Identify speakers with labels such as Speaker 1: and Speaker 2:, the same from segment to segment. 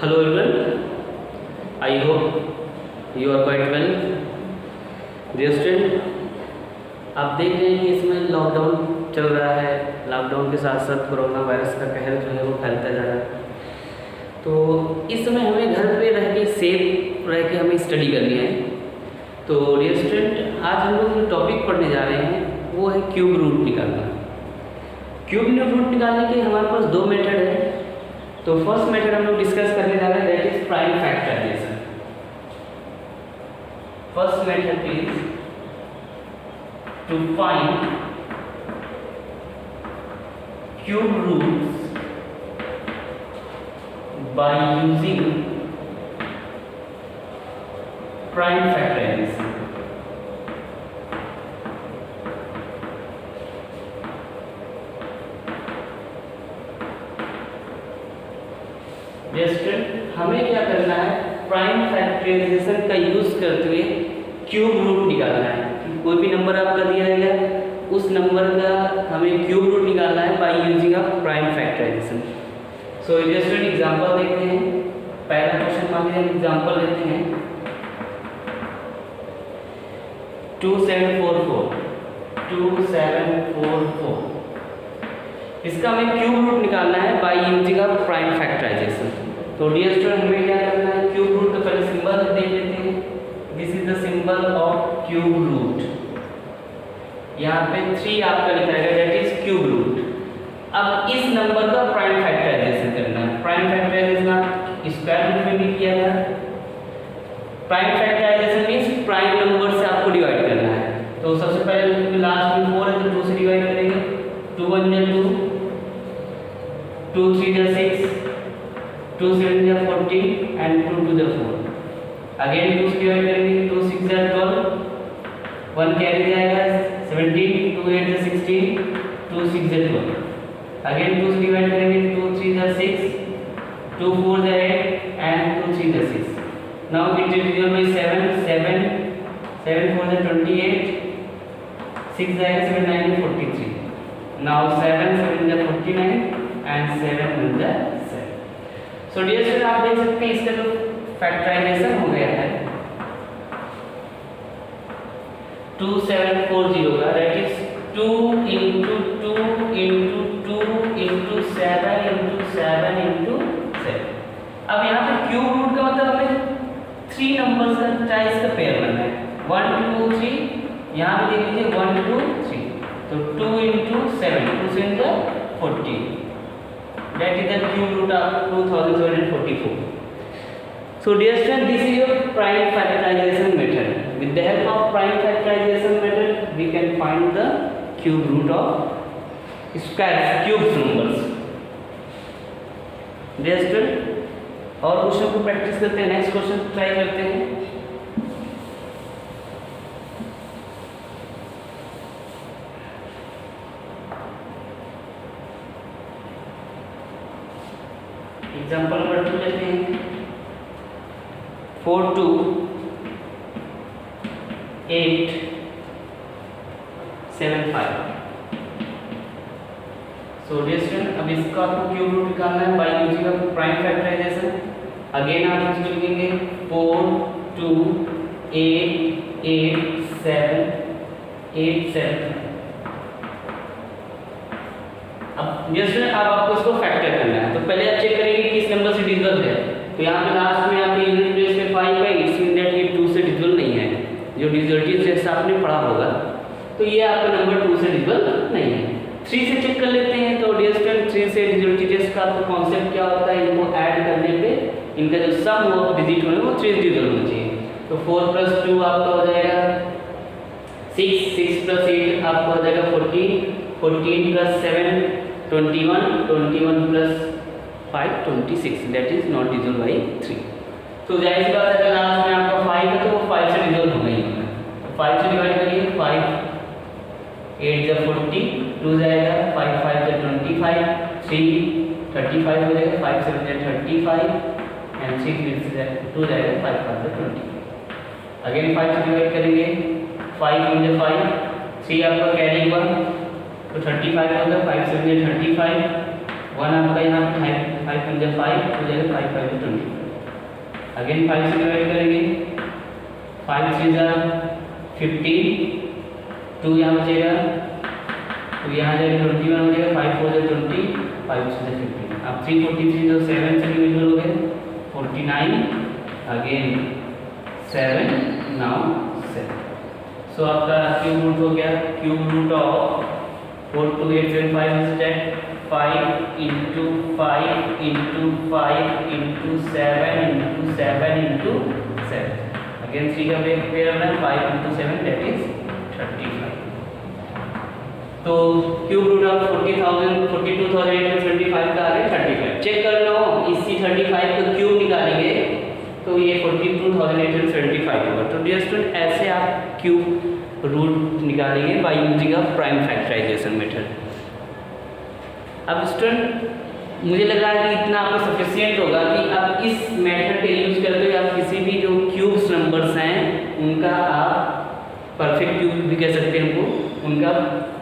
Speaker 1: Hello everyone, I hope you are quite well. Dear student, आप देख रहे हैं कि इसमें लॉकडाउन चल रहा है। लॉकडाउन के साथ साथ कोरोना वायरस का कहर जो है वो फैलता जा रहा है। तो इस समय हमें घर पे रह के सेफ रह के हमें स्टडी करनी है। तो डियर स्टूडेंट, आज हम लोग जो टॉपिक पढ़ने जा रहे हैं वो है क्यूब रूट निकालना। क्यूब रूट निकालने के हमारे पास दो मेथड है। तो फर्स्ट मेथड हम लोग डिस्कस करने जा रहे हैं, that is prime factorization. First method is to find cube roots by using prime factorization. हमें क्या करना है, प्राइम फैक्टराइजेशन का यूज करते हुए क्यूब रूट निकालना है। कोई भी नंबर आपका दिया रहेगा उस नंबर का हमें क्यूब रूट निकालना है by using a prime factorization. So just एक एग्जांपल देखते हैं। पहला क्वेश्चन मान लीजिए एग्जांपल लेते हैं 2744। इसका हमें क्यूब रूट निकालना है by using a prime factorization. तो डियर स्टूडेंट, हमें क्या करना है, क्यूब रूट का पहले सिंबल देख लेते हैं। This is the symbol of cube root. यहाँ पे 3 आपका लिखा रहेगा, दैट इज क्यूब रूट। अब इस नंबर का प्राइम फैक्टराइजेशन करना है। प्राइम फैक्टराइजेशन स्क्वायर रूट में भी किया था। Prime factorization means prime number से आपको डिवाइड करना है। तो सबसे पहले लास्ट में 4 है तो 2 से डिवाइड करेंगे। 2 1 जा 2, 2 3 जा 6, 2 7 जा 14 and 2 2 जा 4। अगेन 2 से डिवाइड करेंगे, 2 6 जा 12, 1 कैरी जाएगा 17, 2 8 जा 16, 2 6 जा 12। अगेन 2 से डिवाइड करेंगे, 2 3 जा 6, 2 4 जा 8 and 2 3 जा 6। Now it is divided by 7 4 जा 28, 6 जाएगा 7 9 जा 43। नाउ 7 7 जा 49 and 7 1 जा 7। सो डियर स्टूडेंट, आप देख सकते हैं इसका जो फैक्टराइजेशन हो गया है 2740 का, that is 2 into 2 into 2 into 7 into 7 into 7। अब यहाँ पे क्यूब रूट का मतलब हमें 3 नंबर्स का टाइज का पेयर बनना है। 1 2 3, यहाँ पे देख लीजिए 1 2 3, तो 2 into 7, 2 7 जा 40, that is the cube root of 2744। So dear student, this is your prime factorization method. With the help of prime factorization method, we can find the cube root of square cube numbers. Dear student, और question को practice करते हैं। Next question try करते हैं। Example number 2 लेते हैं। 4 2 8 7 5। सो dear student, अब इसका आपको क्यूब रूट निकालना है by using prime factorization. Again आप इसको लिखेंगे 4 2 8 8 7 8 7। अब डियर स्टूडेंट, अब आपको इसको फैक्टर करना है। तो पहले आप चेक करेंगे किस नंबर से डिविजिबल है। तो यहाँ पे लास्ट में आपके यूनिट प्लेस पे 5 है, इट्स मीन दैट ये 2 से डिविजिबल नहीं है। जो डिविजिबिलिटी टेस्ट आपने पढ़ा होगा, तो ये आपका नंबर 2 से डिविजिबल नहीं है। 3 से चेक कर लेते हैं। तो डियर स्टूडेंट, 3 से डिविजिबिलिटी टेस्ट का आपका कॉन्सेप्ट क्या होता है, इनको ऐड करने पे इनका जो सम ऑफ डिजिट होगा वो 3 डिविजिबल होना चाहिए। तो 4 + 2 आपका हो जाएगा 6, 6 + 8 आपका हो जाएगा 14, 14 + 7 21, 21 + 5 26, that is not divisible by 3। तो जाहिर सी बात है, अगर लास्ट में आपका 5 है तो वो 5 से डिविजिबल होगा ही होगा। 5 से डिवाइड करिए, 5 8 जा 40, 2 जाएगा 5 5 जा 25, 3 35 हो जाएगा, 5 7 जा 35 एंड 6 2 जाएगा 5 5 जा 20। अगेन 5 से डिवाइड करेंगे, 5 1 जा 5, 3 आपका कैरी 1 तो 35 होगा, 5 7 जा 35, 1 आपका यहाँ पे 5 5 5 हो जाएगा, 5 5 20, अगेन 5 से डिवाइड करेंगे, 5 3 15, 2 यहाँ बचेगा, तो यहाँ जाएगा 21 हो जाएगा, 5 4 20, 5 6 15, अब 343 जो 7 से डिविजिबल हो गए, 49, अगेन 7, नाउ 7। सो आपका क्यूब रूट हो गया, cube root of 42875 is that 5 into 5 into 5 into 7 into 7 into 7, again 3 का पेयर होना है, 5 into 7 that is 35। तो क्यूब रूट ऑफ 42,875 का आ गया 35। चेक कर लो, इसी 35 का क्यूब निकालेंगे तो ये 42,875 होगा। तो डियर स्टूडेंट, ऐसे आप क्यूब रूट निकालेंगे by using a prime factorization method. अब स्टूडेंट, मुझे लग रहा है कि इतना आपको सफिशिएंट होगा कि आप इस मेथड का यूज करते हुए आप किसी भी जो क्यूब्स नंबर्स हैं उनका आप परफेक्ट क्यूब भी कह सकते हैं उनको, उनका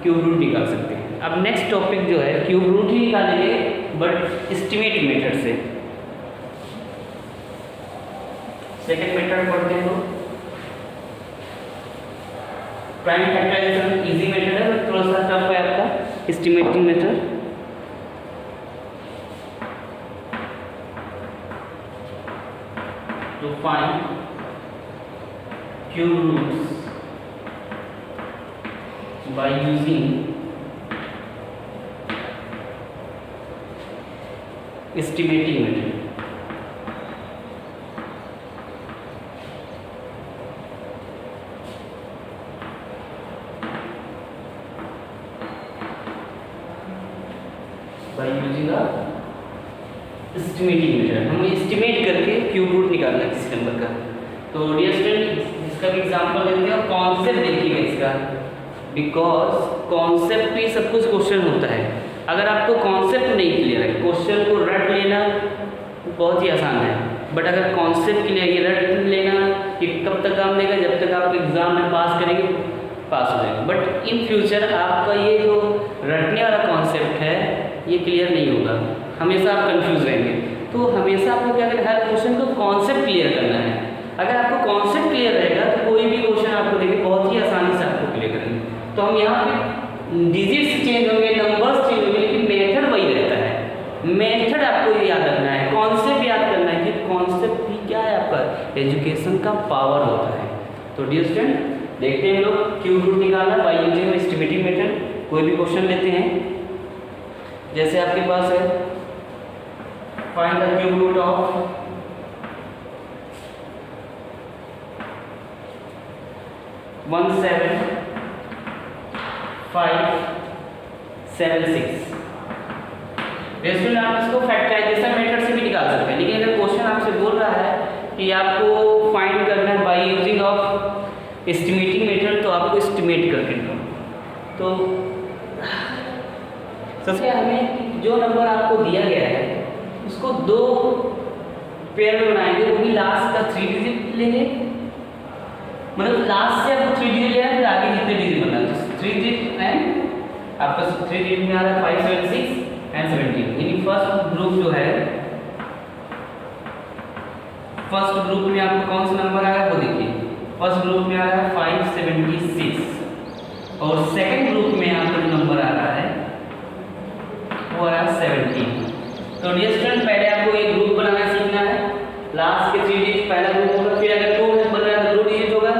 Speaker 1: क्यूब रूट निकाल सकते हैं। अब नेक्स्ट टॉपिक जो है क्यूब रूट ही निकालेंगे बट एस्टिमेट मेथड से। सेकंड मेथड पढ़ते हैं, तो प्राइम फैक्टराइजेशन इजी मेथड है, थोड़ा सा टफ है आपका estimating method. To find cube roots by using estimating method. By using a estimating method, हमें एस्टिमेट करके क्यूब रूट निकालना है किसी नंबर का। तो डियर स्टूडेंट, इसका भी एग्जांपल लेते हैं और कॉन्सेप्ट देखिएगा इसका, बिकॉज कॉन्सेप्ट पे सब कुछ क्वेश्चन होता है। अगर आपको कॉन्सेप्ट नहीं क्लियर है, क्वेश्चन को रट लेना बहुत ही आसान है, बट अगर कॉन्सेप्ट क्लियर है, रट लेना कि कब तक काम देगा, जब तक आप एग्जाम में पास करेंगे पास हो जाएगा, बट इन फ्यूचर आपका ये जो रटने वाला कॉन्सेप्ट है ये क्लियर नहीं होगा, हमेशा आप कंफ्यूज रहेंगे। तो हमेशा आपको क्या करना है, हर क्वेश्चन को कॉन्सेप्ट क्लियर करना है। अगर आपको कॉन्सेप्ट क्लियर रहेगा तो कोई भी क्वेश्चन आपको देंगे बहुत ही आसानी से आपको क्लियर करेंगे। तो हम यहाँ पे डिजिट्स चेंज होंगे, नंबर्स चेंज होंगे, लेकिन मेथड वही रहता है। मेथड आपको याद रखना है, कॉन्सेप्ट याद करना है कि कॉन्सेप्ट भी क्या है आपका एजुकेशन का पावर होता है। तो डियर स्टूडेंट, देखते हैं लोग क्यूब रूट निकालना बाय यूजिंग एस्टिमेटिंग मेथड। कोई भी क्वेश्चन लेते हैं, जैसे आपके पास है find the cube root of 17,576। Student, आप इसको फैक्टराइजेशन मेथड से भी निकाल सकते हैं, लेकिन अगर क्वेश्चन आपसे बोल रहा है कि आपको फाइंड करना है by using of estimating method, तो आपको एस्टिमेट करके दो। तो सबसे हमें जो नंबर आपको दिया गया है उसको दो पेयर में बनाएंगे, वो भी लास्ट का 3 डिजिट लेंगे, मतलब लास्ट से आपको 3 डिजिट लेना है, फिर आगे जितने डिजिट बनना है 3 डिजिट एंड आपका 3 डिजिट में आ रहा है 5 7 6 एंड 17। यानी फर्स्ट ग्रुप जो है, फर्स्ट ग्रुप में आपको कौन सा नंबर आ रहा है वो देखिए। फर्स्ट ग्रुप में आ रहा है 576 और सेकंड ग्रुप में आपका जो नंबर आ रहा है वो आ रहा है 17। तो डियर स्टूडेंट, पहले आपको एक ग्रुप बनाना सीखना है। लास्ट के 3 डिजिट पहला ग्रुप होगा, फिर अगर 2 बन रहा है तो 2 डिजिट होगा,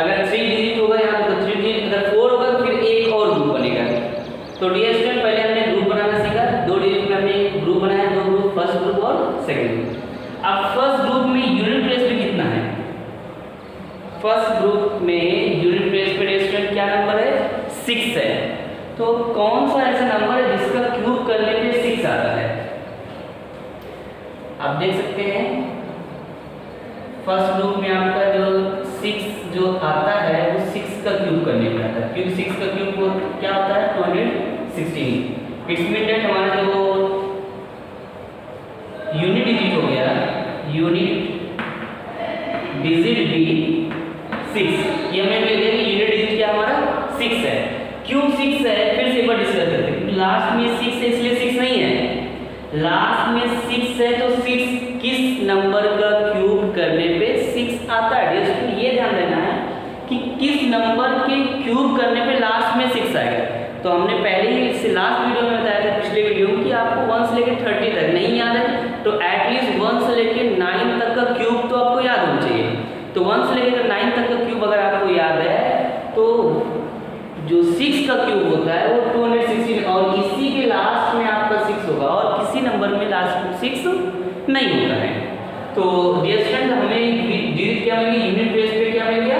Speaker 1: अगर 3 डिजिट होगा यहाँ तो 3 डिजिट, अगर 4 होगा तो फिर एक और ग्रुप बनेगा। तो डियर स्टूडेंट, पहले हमने ग्रुप बनाना सीखा, 2 डिजिट में हमने एक ग्रुप बनाया, 2 ग्रुप, फर्स्ट ग्रुप और सेकंड ग्रुप। अब फर्स्ट ग्रुप में यूनिट प्लेस पे कितना है? फर्स्ट ग्रुप में यूनिट प्लेस पे डियर स्टूडेंट क्या नंबर है? 6 है। तो कौन सा ऐसा नंबर है जिसका क्यूब करने पे 6 आता है? आप देख सकते हैं फर्स्ट ग्रुप में आपका जो 6 जो आता है वो 6 का क्यूब करने पे आता है, क्योंकि 6 का क्यूब क्या होता है? 216। इट्स मीन दैट हमारा जो यूनिट डिजिट हो गया, यूनिट डिजिट भी 6, ये हमें मिल गया कि यूनिट डिजिट क्या हमारा 6 है। क्यों 6 है? फिर से एक बार डिस्कस करते हैं। लास्ट में 6 है इसलिए 6 नहीं है, लास्ट में 6 है तो 6 किस नंबर का क्यूब करने पे 6 आता है। डियर ये ध्यान देना है कि किस नंबर के क्यूब करने पे लास्ट में 6 आएगा। तो हमने पहले ही इससे लास्ट वीडियो में बताया था, पिछले वीडियो में, कि आपको 1 से लेकर 30 तक नहीं याद है तो एटलीस्ट 1 से लेकर 9 तक का क्यूब तो आपको याद होना चाहिए। तो 1 से लेकर 9 तक का क्यूब अगर आपको याद है तो जो 6 का क्यूब होता है वो 216, और इसी के लास्ट में आपका 6 होगा, और किसी नंबर में लास्ट में 6 नहीं होता है। तो डियर स्टूडेंट हमें डिजिट क्या मिल गया, यूनिट प्लेस पे क्या मिल गया,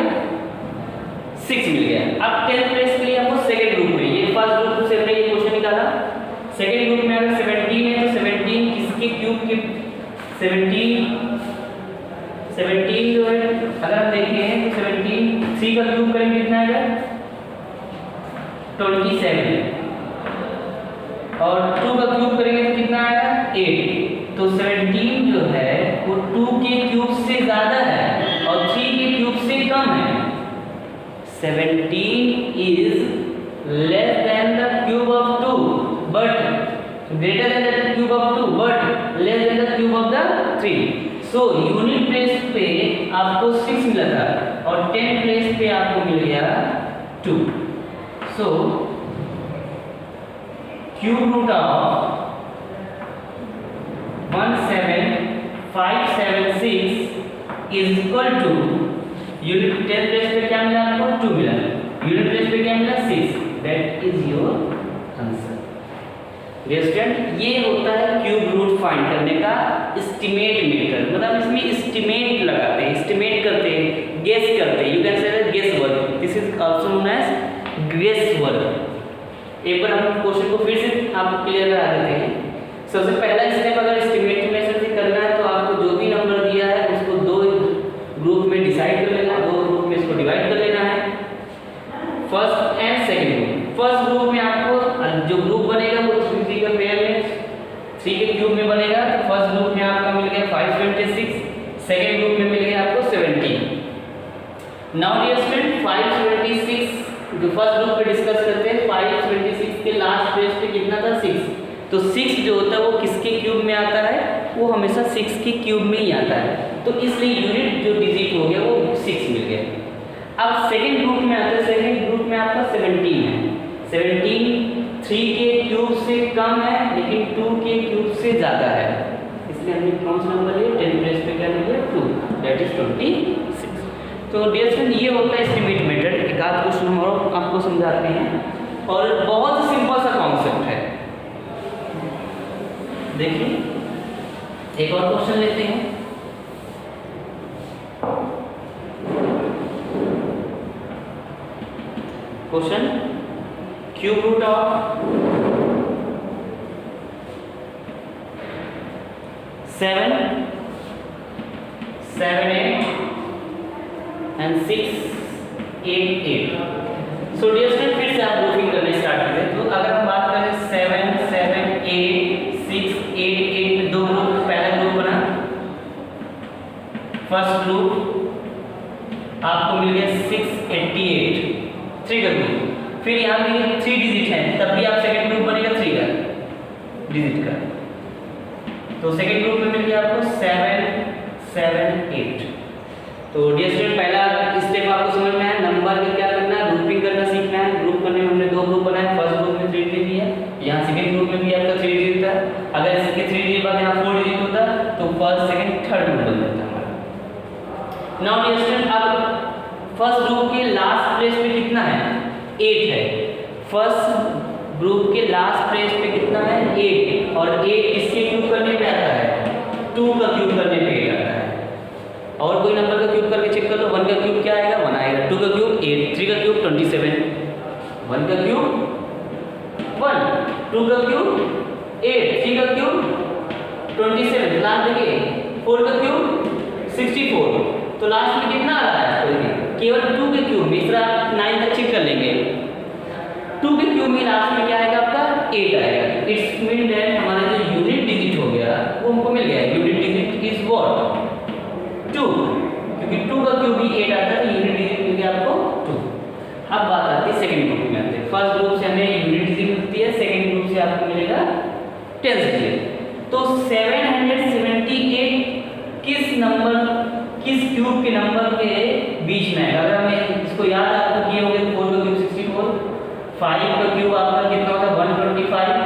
Speaker 1: 6 मिल गया। अब 10th प्लेस के लिए हमको सेकंड ग्रुप में, ये फर्स्ट ग्रुप से हमने ये क्वेश्चन निकाला। सेकंड ग्रुप में अगर 17 है तो 17 किसके क्यूब के, 17 जो है अगर हम देखें तो 17 3 का क्यूब करेंगे कितना आएगा 27, और 2 का क्यूब करेंगे तो कितना आएगा 8। तो 17 जो है वो 2 के क्यूब से ज्यादा है और 3 के क्यूब से कम है। 17 is less than the cube of 2 but greater than the cube of 2 but less than the cube of the 3. So unit place पे आपको 6 मिला था और 10 प्लेस पे आपको मिल गया 2. So cube root of 17576 is equal to unit 10 place पे क्या मिला आपको 2 मिला, यूनिट प्लेस पे क्या मिला 6. That is your answer. Dear student ये होता है क्यूब रूट फाइंड करने का एस्टिमेट मेथड, मतलब इसमें एस्टिमेट लगाते हैं, एस्टिमेट करते हैं, गेस करते हैं। You can say guess work, this is also known as guess work. एक बार हम क्वेश्चन को फिर से आपको क्लियर करा देते हैं। सबसे पहला स्टेप अगर एस्टिमेट मेथड से करना है तो आपको जो भी नंबर दिया है उसको 2 ग्रुप में डिसाइड कर लेना, 2 ग्रुप में इसको डिवाइड कर लेना है, first and second group. First group में आपको जो ग्रुप बनेगा वो 3 के पेयर में 3 के क्यूब में बनेगा। तो फर्स्ट ग्रुप में आपका मिल गया 526, सेकंड ग्रुप में मिल गया आपको 17। नाउ डियर स्टूडेंट 526 जो फर्स्ट ग्रुप पे डिस्कस करते हैं, 526 के लास्ट पेज पे कितना था 6। तो 6 जो होता है वो किसके क्यूब में आता है, वो हमेशा 6 के क्यूब में ही आता है। तो इसलिए यूनिट जो डिजिट हो गया वो 6 मिल गया। अब सेकंड ग्रुप में आता है, सेकंड ग्रुप में आपका 17 है। 17 3 के क्यूब से कम है लेकिन 2 के क्यूब से ज़्यादा है, इसलिए हमने कौन सा नंबर लिया 10 प्लेस पे क्या लिया 2, दैट इज 26। तो डियर स्टूडेंट ये होता है एस्टिमेट मेथड। एक आध क्वेश्चन हम और आपको समझाते हैं और बहुत सिंपल सा कॉन्सेप्ट है। देखिए एक और क्वेश्चन लेते हैं। Question cube root of 7, 7, 8 and 6, 8, 8। So dear student फिर से आप ग्रुपिंग करने स्टार्ट करें। तो अगर हम बात करें 7, 7, 8, 6, 8, 8 में 2 ग्रुप, पहला ग्रुप बना, फर्स्ट ग्रुप आपको मिल गया 688, 3 का ग्रुप। फिर यहाँ पे 3 डिजिट है तब भी आप सेकंड ग्रुप बनेगा 3 का डिजिट का। तो सेकंड ग्रुप में मिल गया आपको 7, 7, 8। तो डियर स्टूडेंट पहला स्टेप आपको समझ में है, नंबर का क्या करना है, ग्रुपिंग करना सीखना है। ग्रुप करने में हमने 2 ग्रुप बनाए, फर्स्ट ग्रुप में 3 डिजिट है, यहाँ सेकंड ग्रुप में भी आपका 3 डिजिट था। अगर इसके 3 डिजिट बाद यहाँ 4 डिजिट होता तो फर्स्ट सेकंड थर्ड ग्रुप बन जाता हमारा। नाउ डियर स्टूडेंट अब फर्स्ट ग्रुप के लास्ट प्लेस पे कितना है 8 है। फर्स्ट ग्रुप के लास्ट प्लेस पे कितना है 8, और 8 किसके क्यूब करने पे आता है 2 का क्यूब करने पे आता है। और कोई नंबर का क्यूब करके चेक कर लो, 1 का क्यूब क्या आएगा 1 आएगा, 2 का क्यूब 8, 3 का क्यूब 27, 1 का क्यूब 1, 2 का क्यूब 8, 3 का क्यूब 27, लास्ट देखिए 4 का क्यूब 64। तो लास्ट में कितना आ रहा है केवल 2 के क्यूब में, इस तरह 9 तक चेक कर लेंगे। 2 के क्यूब में लास्ट में क्या आएगा आपका 8 आएगा। इट्स मीन दैट हमारा जो यूनिट डिजिट हो गया वो हमको मिल गया। यूनिट डिजिट इज व्हाट 2, क्योंकि 2 का क्यूब भी 8 आता है तो यूनिट डिजिट मिल गया आपको 2। अब बात आती है सेकंड ग्रुप में आते हैं। फर्स्ट ग्रुप से हमें यूनिट डिजिट मिलती है, सेकंड ग्रुप से आपको मिलेगा 10 डिजिट। 5 का क्यूब आपका कितना होता है 125,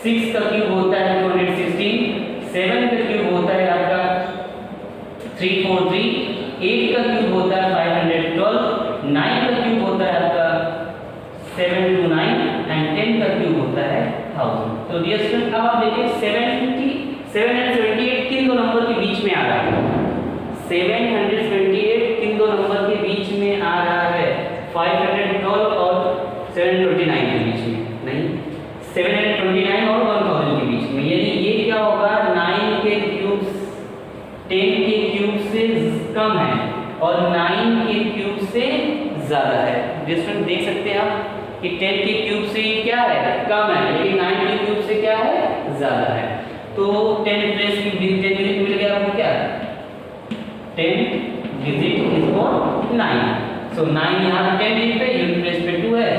Speaker 1: 6 का क्यूब होता है 216, 7 का क्यूब होता है आपका 343, 8 का क्यूब होता है 512, 9 का क्यूब होता है आपका 729 एंड 10 का क्यूब होता है 1000। तो डियर स्टूडेंट अब आप देखिए 778 किन दो नंबर के बीच में आ रहा है? 778 किन दो नंबर के बीच में आ रहा है? 512 और 729 के बीच में नहीं, 729 और 1000 के बीच में, यानी ये क्या होगा 9 के क्यूब 10 के क्यूब से कम है और 9 के क्यूब से ज्यादा है। स्टूडेंट देख सकते हैं आप कि 10 के क्यूब से क्या है कम है, लेकिन 9 के क्यूब से क्या है ज्यादा है। तो 10 डिजिट मिल गया आपको क्या 10 डिजिट इज फॉर 9, सो 9 यहाँ 10 डिजिट पे यूनिट प्लेस पे 2 है,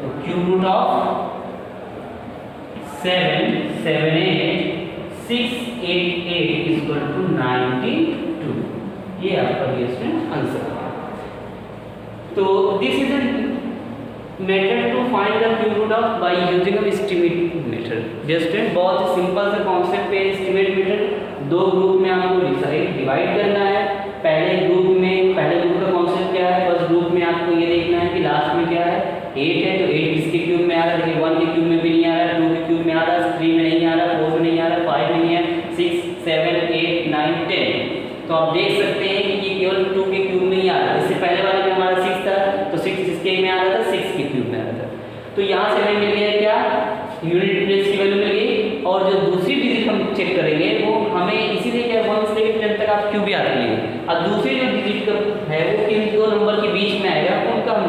Speaker 1: तो cube root of 778,688 is equal to 92, ये आपका स्टूडेंट आंसर है। तो this is a method to find the cube root of by using a estimate method. Just बहुत सिंपल सा कॉन्सेप्ट है एस्टिमेट मेथड। दो ग्रुप में आपको डिवाइड करना है। पहले ग्रुप का कॉन्सेप्ट क्या है? फर्स्ट ग्रुप में आपको ये देखना है कि लास्ट में क्या है 8 है, तो 8 किसके क्यूब में आ रहा है? देखिए 1 के क्यूब में भी नहीं आ रहा है, 2 के क्यूब में आ रहा है, 3 में नहीं आ रहा, 4 में नहीं आ रहा, 5 में नहीं है, 6 7 8 9 10। तो आप देख सकते हैं कि ये केवल 2 के क्यूब में ही आ रहा है। इससे पहले वाले में हमारा 6 था, तो 6 किसके में आ रहा था? 6 के क्यूब में आ रहा था। तो यहाँ से हमें मिल गया क्या यूनिट प्लेस की वैल्यू मिल गई, और जो दूसरी डिजिट हम चेक करेंगे वो हमें इसीलिए क्या 1 से लेकर 10 तक आप क्यूब याद करेंगे, और दूसरी जो डिजिट है वो किन दो नंबर के बीच में आएगा उनका हम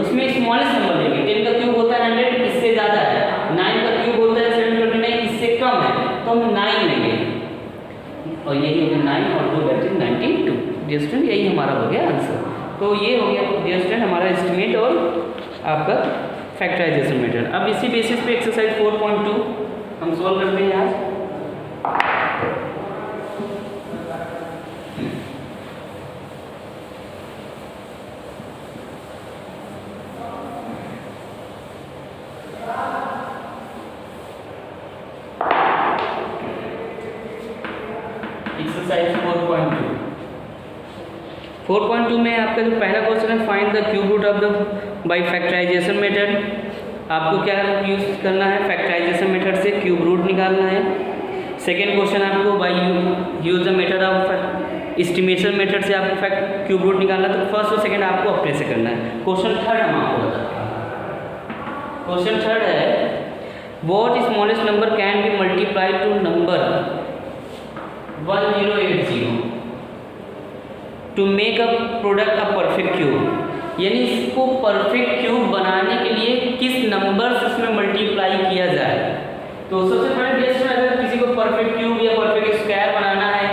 Speaker 1: उसमें स्मॉलेस्ट नंबर लेंगे। 10 का क्यूब होता है 100, इससे ज़्यादा है। 9 का क्यूब होता है 729, इससे कम है, तो हम 9 लेंगे, और यही हो गया 9 और 2 दैट इज 92। डियर स्टूडेंट यही हमारा हो गया आंसर। तो ये हो गया डियर स्टूडेंट हमारा एस्टिमेट और आपका फैक्टराइजेशन मेथड। अब इसी बेसिस पे एक्सरसाइज 4.2 हम सॉल्व करते हैं आज। एक्सरसाइज 4.2 में आपका जो पहला क्वेश्चन है find the cube root of the by factorization method. आपको क्या यूज करना है? फैक्टराइजेशन मेथड से क्यूब रूट निकालना है। सेकेंड क्वेश्चन आपको by use the method of estimation method से आपको क्यूब रूट निकालना है। तो फर्स्ट और सेकेंड आपको अपने से करना है। क्वेश्चन थर्ड हम आपको बताते हैं। क्वेश्चन थर्ड है what smallest number can be multiplied to number 1080 to make a product a perfect cube. यानी इसको परफेक्ट क्यूब बनाने के लिए किस नंबर से इसमें मल्टीप्लाई किया जाए। तो सबसे पहले जैसे अगर किसी को परफेक्ट क्यूब या परफेक्ट स्क्वायर बनाना है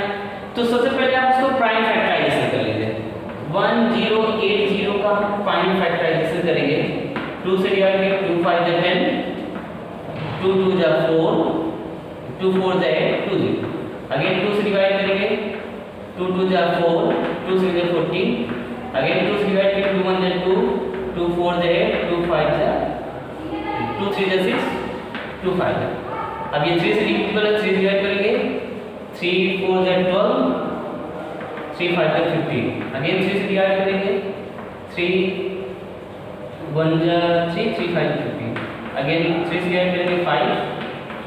Speaker 1: तो सबसे पहले आप उसको प्राइम फैक्टराइजेशन कर लीजिए। 1080 का प्राइम फैक्टराइजेशन करेंगे। 2 से डिवाइड करेंगे, 2 5 जा 10, 2 2 जा 4, 2 4 जा 8, 2 0। अगेन 2 से डिवाइड करेंगे, 2 2 जा 4, 2 6 जा 14, अगेन 2 से डिवाइड करेंगे, 2 1 जा 2, 2 4 जा 8, 2 5 जा 2 3 जा 6, 2 5 जा। अब ये 3 से डिवाइड 3 डिवाइड करेंगे, 3 4 जा 12, 3 5 जा 15, अगेन 3 से डिवाइड करेंगे, 3 1 जा 3, 3 5 जा 15, अगेन 3 से डिवाइड करेंगे 5,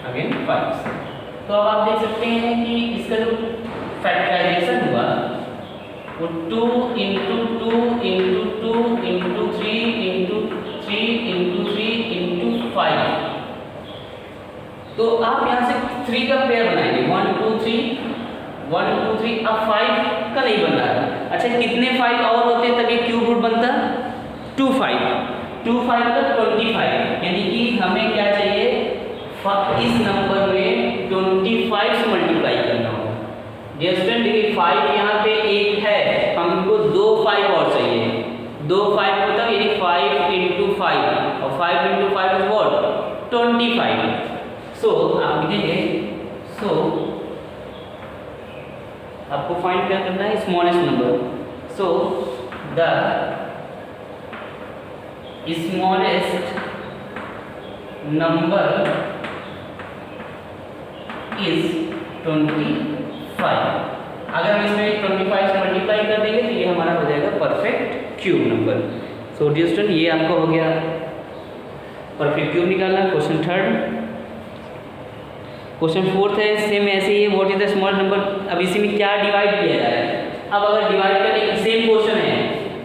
Speaker 1: अगेन 5। तो अब आप देख सकते हैं कि इसका जो फैक्टराइजेशन हुआ वो 2 into 2 into 2 into 3 into 3 into 3 into 5। तो आप यहाँ से 3 का पेयर बनाएंगे, 1 2 3 1 2 3। अब 5 का नहीं बन रहा है। अच्छा कितने 5 और होते हैं तभी क्यूब रूट बनता? 2 5 मतलब 25। यानी कि हमें क्या चाहिए इस नंबर में 25 से मल्टीप्लाई करना होगा। डियर स्टूडेंट देखिए 5 यहाँ पे एक है, हमको 2 5 और चाहिए। 2 5 मतलब यानी 5 इंटू 5 और 5 इंटू 5 इज व्हाट 25। सो आप लिखेंगे सो आपको फाइंड क्या करना है smallest number. So the smallest number is 25। अगर हम इसमें 25 से मल्टीप्लाई कर देंगे तो ये हमारा हो जाएगा perfect cube number. So dear student, ये आपका हो गया परफेक्ट क्यूब निकालना। Question third. क्वेश्चन फोर्थ है सेम ऐसे ही है, what is the small number. अब इसी में क्या डिवाइड किया जाए। अब अगर डिवाइड करने की सेम क्वेश्चन है,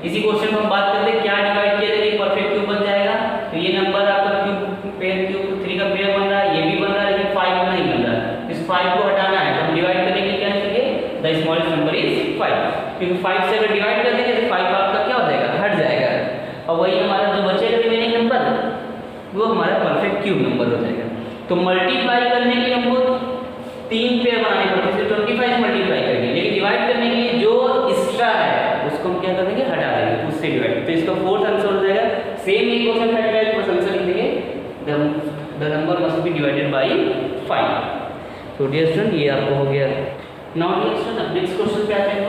Speaker 1: इसी क्वेश्चन में हम बात करते हैं क्या डिवाइड किया जाए परफेक्ट क्यूब बन जाएगा। तो ये नंबर आपका क्यूब 3 का पेयर बन रहा है, ये भी बन रहा है, लेकिन 5 नहीं बन रहा है। इस 5 को हटाना है तो हम डिवाइड करने के लिए क्या करेंगे, द स्मॉलेस्ट नंबर इज 5। क्योंकि 5 से अगर डिवाइड कर देंगे तो 5 आपका क्या हो जाएगा, हट जाएगा, और वही हमारा जो बचेगा रिमेनिंग नंबर वो हमारा परफेक्ट क्यूब नंबर हो जाएगा। तो मल्टीप्लाई करने के लिए हमको 3 पेयर बनाने पड़ते हैं, 25 मल्टीप्लाई करेंगे, लेकिन डिवाइड करने के लिए जो एक्स्ट्रा है उसको हम क्या कर देंगे, हटा देंगे, उससे डिवाइड। तो इसका फोर्थ आंसर हो जाएगा सेम ही क्वेश्चन फैक्टराइज, बस आंसर लिख देंगे the number must be divided by 5। तो डियर स्टूडेंट, ये आपको हो गया। Now dear student, next question पे आते हैं।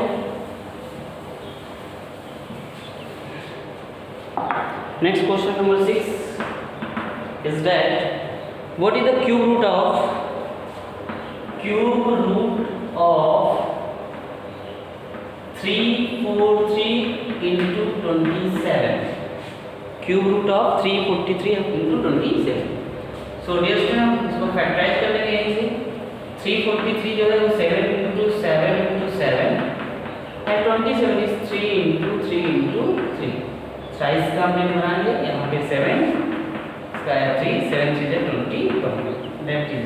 Speaker 1: Next question number 6 is that what is the cube root of 343 into 27? Cube root of 343 into 27. So dear student, हम इसको फैक्टराइज कर लेंगे यहीं से। 343 जो है वो 7 into 7 into 7 and 27 is 3 into 3 into 3। Size का हमने बनाएंगे यहाँ पे 7 स्क्वायर 3 7 3 21 दैट इज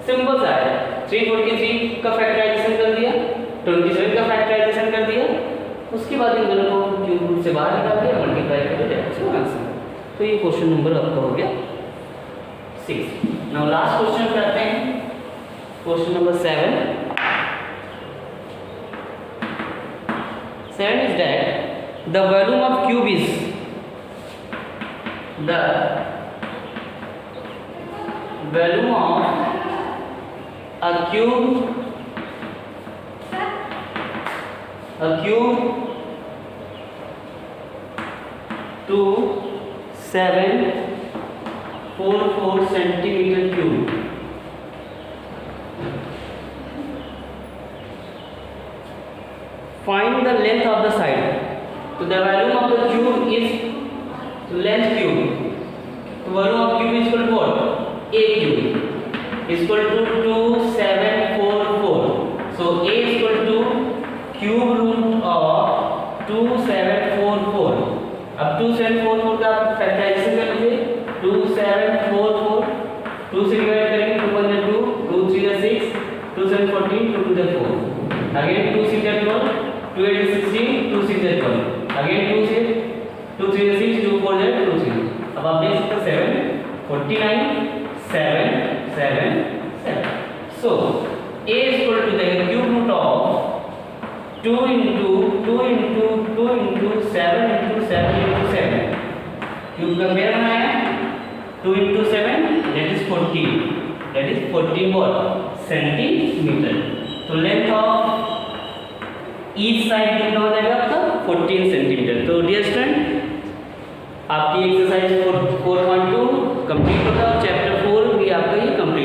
Speaker 1: सिंपल सा है। 343 का फैक्टराइजेशन कर दिया, 27 का फैक्टराइजेशन कर दिया, उसके बाद इन दोनों को क्यूब रूट से बाहर निकाल के मल्टीप्लाई कर दिया, आंसर। तो ये क्वेश्चन नंबर आपका हो गया 6। नाउ लास्ट क्वेश्चन पे आते हैं, question number 7 is that the volume of cube is the volume of a cube 2744 centimeter cube. Find the length of the side. So the volume of the cube is length cube. So volume of cube is equal to what? A cube is equal to 2744. So A is equal to cube root of 2744. अब 2744 का factorisation कर लीजिए। 2744 2 से divide करेंगे, 2 1 2 2 3 6 2 7 14 2 2 4 again 2 6 12 2 8 16 2 6 12 again 2 से 2 3 6 2 4 2 3। अब आप देख सकते हैं 7 49 7 7 7। So A is equal to the cube root of 2 into 2 into 2 into 7 into 7 into 7। Cube का पेयर बनाया 2 into 7 that is 14, that is 14 what centimetre. तो लेंथ ऑफ ईच साइड कितना हो जाएगा आपका 14 सेंटीमीटर। तो डियर स्टूडेंट, आपकी एक्सरसाइज 4.2 कंप्लीट होगा और चैप्टर 4 भी आपका ये कंप्लीट